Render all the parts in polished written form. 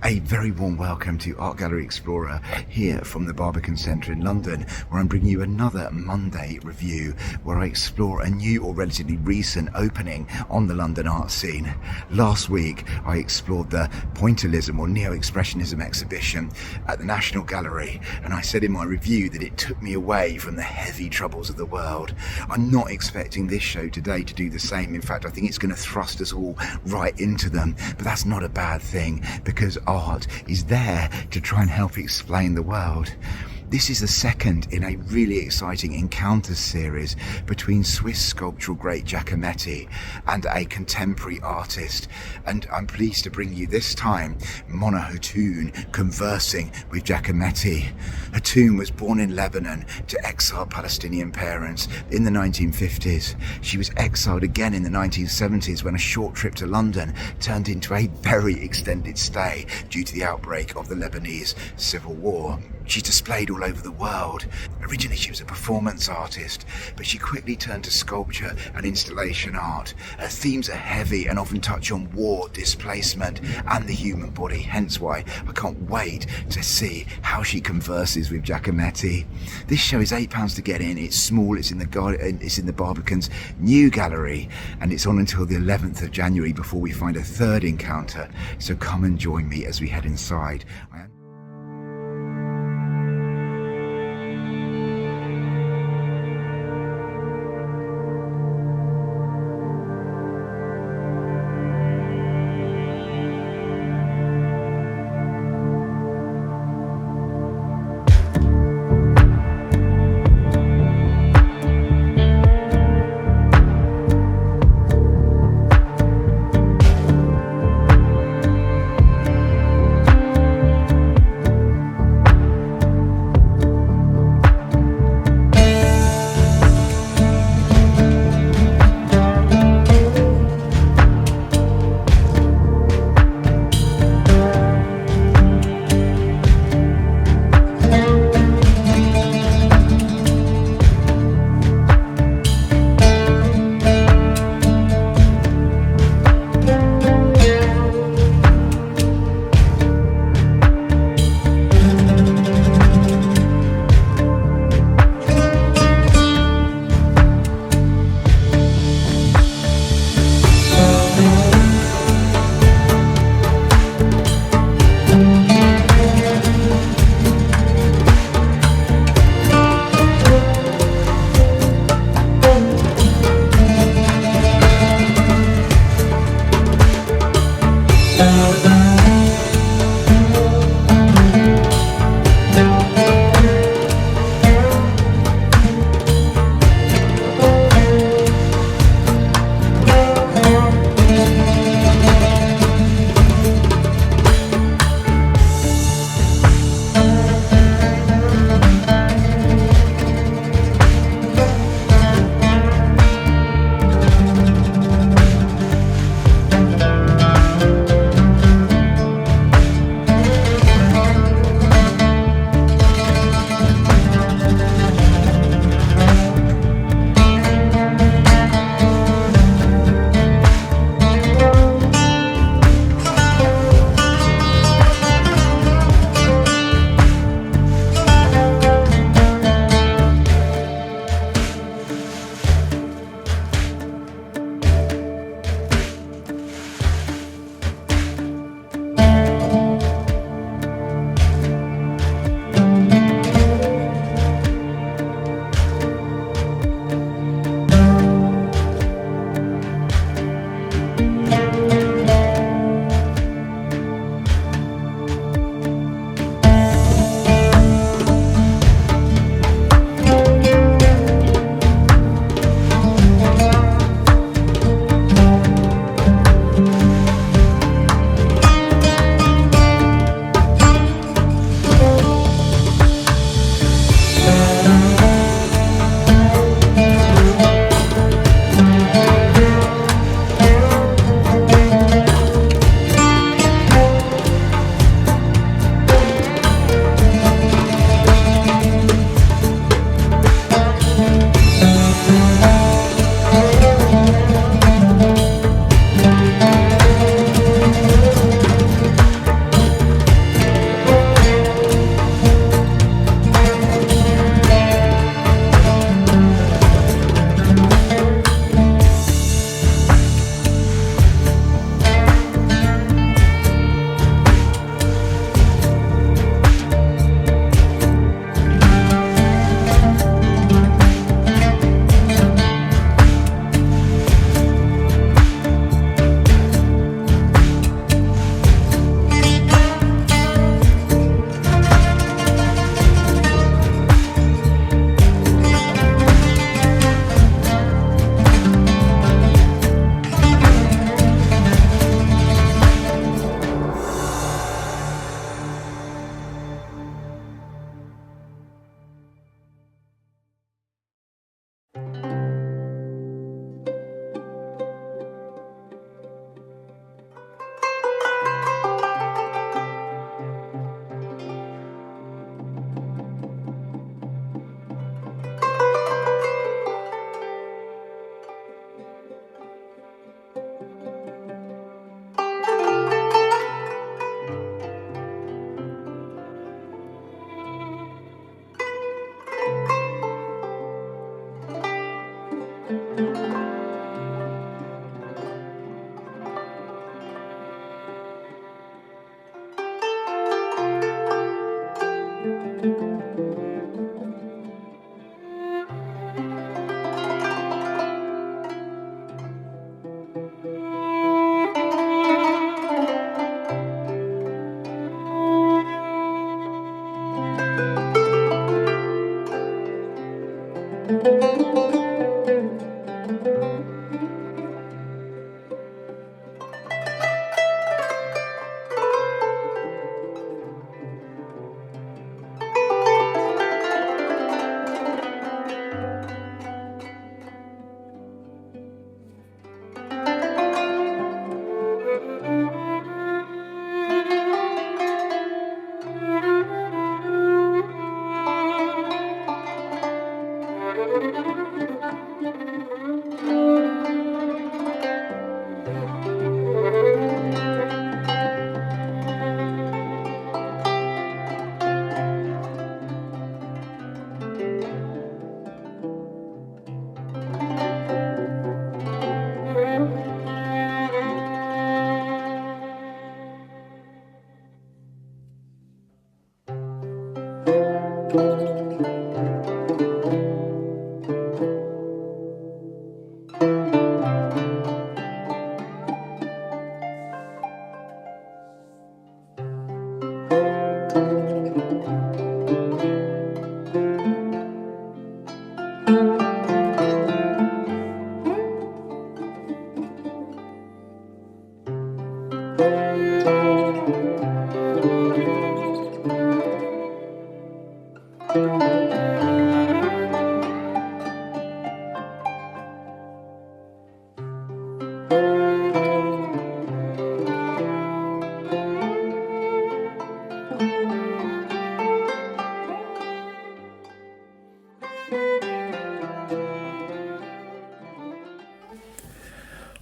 A very warm welcome to Art Gallery Explorer here from the Barbican Centre in London, where I'm bringing you another Monday review where I explore a new or relatively recent opening on the London art scene. Last week I explored the Pointillism or Neo-Expressionism exhibition at the National Gallery, and I said in my review that it took me away from the heavy troubles of the world. I'm not expecting this show today to do the same. In fact, I think it's going to thrust us all right into them, but that's not a bad thing because art is there to try and help explain the world. This is the second in a really exciting encounters series between Swiss sculptural great Giacometti and a contemporary artist, and I'm pleased to bring you this time Mona Hatoum conversing with Giacometti. Hatoum was born in Lebanon to exiled Palestinian parents in the 1950s. She was exiled again in the 1970s when a short trip to London turned into a very extended stay due to the outbreak of the Lebanese civil war. She's displayed all over the world. Originally she was a performance artist, but she quickly turned to sculpture and installation art. Her themes are heavy and often touch on war, displacement and the human body, hence why I can't wait to see how she converses with Giacometti. This show is £8 to get in. It's small, it's in the Barbican's new gallery, and it's on until the 11th of January before we find a third encounter. So come and join me as we head inside.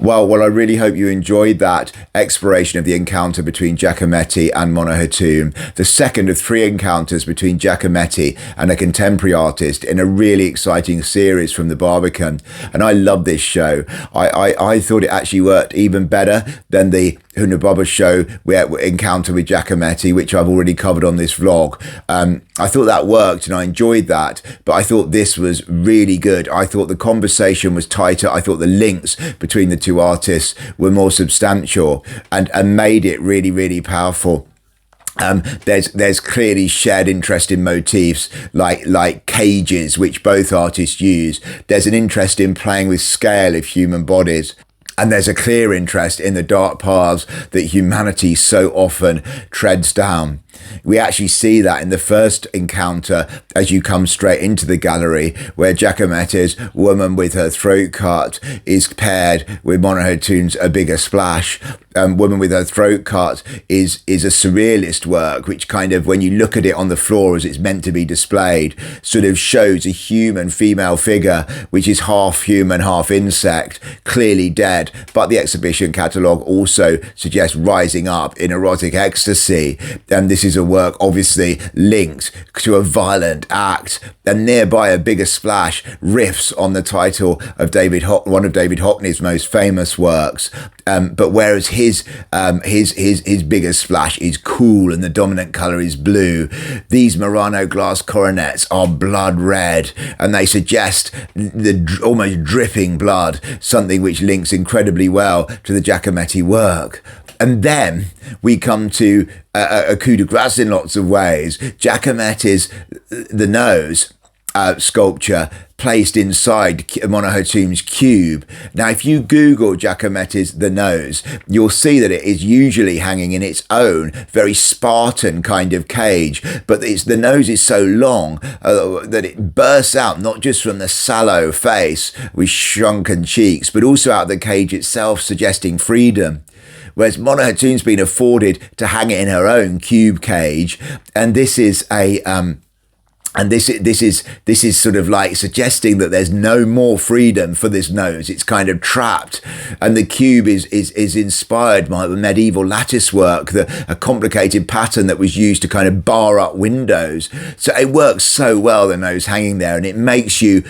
Well, I really hope you enjoyed that exploration of the encounter between Giacometti and Mono Hatoum, the second of 3 encounters between Giacometti and a contemporary artist in a really exciting series from the Barbican. And I love this show. I thought it actually worked even better than the Hunababa show encounter with Giacometti, which I've already covered on this vlog. I thought that worked and I enjoyed that, but I thought this was really good. I thought the conversation was tighter. I thought the links between the two artists were more substantial and made it really, really powerful. There's clearly shared interest in motifs like cages, which both artists use. There's an interest in playing with scale of human bodies. And there's a clear interest in the dark paths that humanity so often treads down. We actually see that in the first encounter as you come straight into the gallery, where Giacometti's Woman with Her Throat Cut is paired with Mono Hatoum's A Bigger Splash. Woman with Her Throat Cut is a surrealist work, which kind of, when you look at it on the floor as it's meant to be displayed, sort of shows a human female figure, which is half human, half insect, clearly dead. But the exhibition catalogue also suggests rising up in erotic ecstasy. And this is a work obviously linked to a violent act, and nearby A Bigger Splash riffs on the title of one of David Hockney's most famous works. But whereas his Bigger Splash is cool and the dominant colour is blue, these Murano glass coronets are blood red, and they suggest the almost dripping blood, something which links incredibly well to the Giacometti work. And then we come to a coup de grace in lots of ways. Giacometti's The Nose sculpture placed inside Mono Hatoum's cube. Now, if you Google Giacometti's The Nose, you'll see that it is usually hanging in its own very Spartan kind of cage, but the nose is so long that it bursts out not just from the sallow face with shrunken cheeks, but also out of the cage itself, suggesting freedom. Whereas Mono Hatoum's been afforded to hang it in her own cube cage, and this is this is sort of like suggesting that there's no more freedom for this nose. It's kind of trapped, and the cube is inspired by the medieval lattice work, a complicated pattern that was used to kind of bar up windows. So it works so well, the nose hanging there, and it makes you.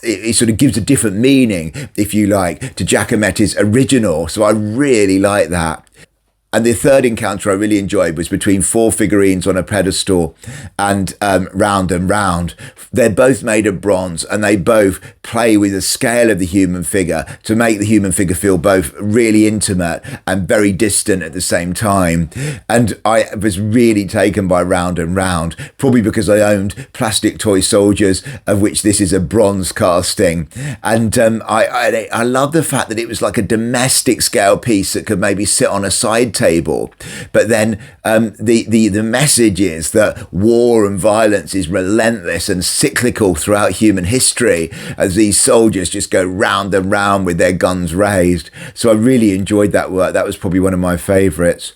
It sort of gives a different meaning, if you like, to Giacometti's original. So I really like that. And the third encounter I really enjoyed was between 4 figurines on a pedestal and Round and Round. They're both made of bronze, and they both play with the scale of the human figure to make the human figure feel both really intimate and very distant at the same time. And I was really taken by Round and Round, probably because I owned plastic toy soldiers, of which this is a bronze casting. And I love the fact that it was like a domestic scale piece that could maybe sit on a side table, but then the message is that war and violence is relentless and cyclical throughout human history, as these soldiers just go round and round with their guns raised. So I really enjoyed that work. That was probably one of my favourites.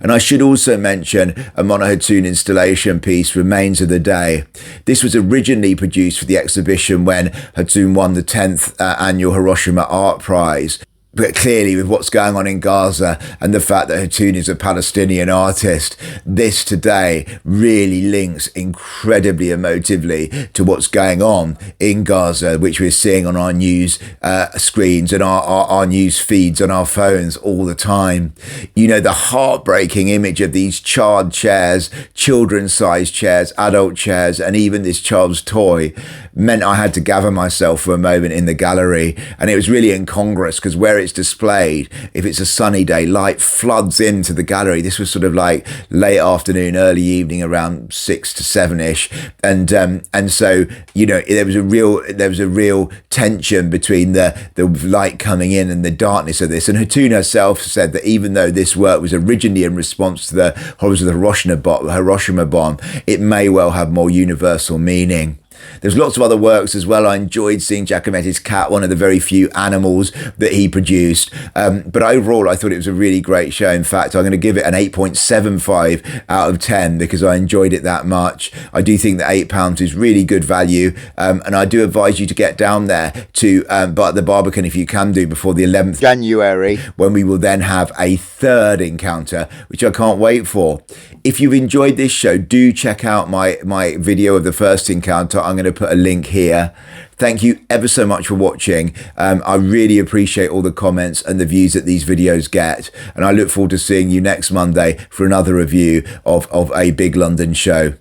And I should also mention a Mono Hatoum installation piece, Remains of the Day. This was originally produced for the exhibition when Hatoum won the 10th annual Hiroshima Art Prize. But clearly, with what's going on in Gaza and the fact that Hatoum is a Palestinian artist, this today really links incredibly emotively to what's going on in Gaza, which we're seeing on our news screens and our news feeds on our phones all the time. You know, the heartbreaking image of these charred chairs, children's-sized chairs, adult chairs, and even this child's toy meant I had to gather myself for a moment in the gallery. And it was really incongruous because where it's displayed, if it's a sunny day, light floods into the gallery. This was sort of like late afternoon, early evening, around 6 to 7ish, and so, you know, there was a real tension between the light coming in and the darkness of this. And Hatoum herself said that even though this work was originally in response to the horrors of the Hiroshima bomb, it may well have more universal meaning. There's lots of other works as well. I enjoyed seeing Giacometti's cat, one of the very few animals that he produced. But overall, I thought it was a really great show. In fact, I'm going to give it an 8.75 out of 10 because I enjoyed it that much. I do think that £8 is really good value. And I do advise you to get down there to the Barbican if you can do before the 11th January, when we will then have a third encounter, which I can't wait for. If you've enjoyed this show, do check out my video of the first encounter. I'm going to put a link here. Thank you ever so much for watching. I really appreciate all the comments and the views that these videos get. And I look forward to seeing you next Monday for another review of a big London show.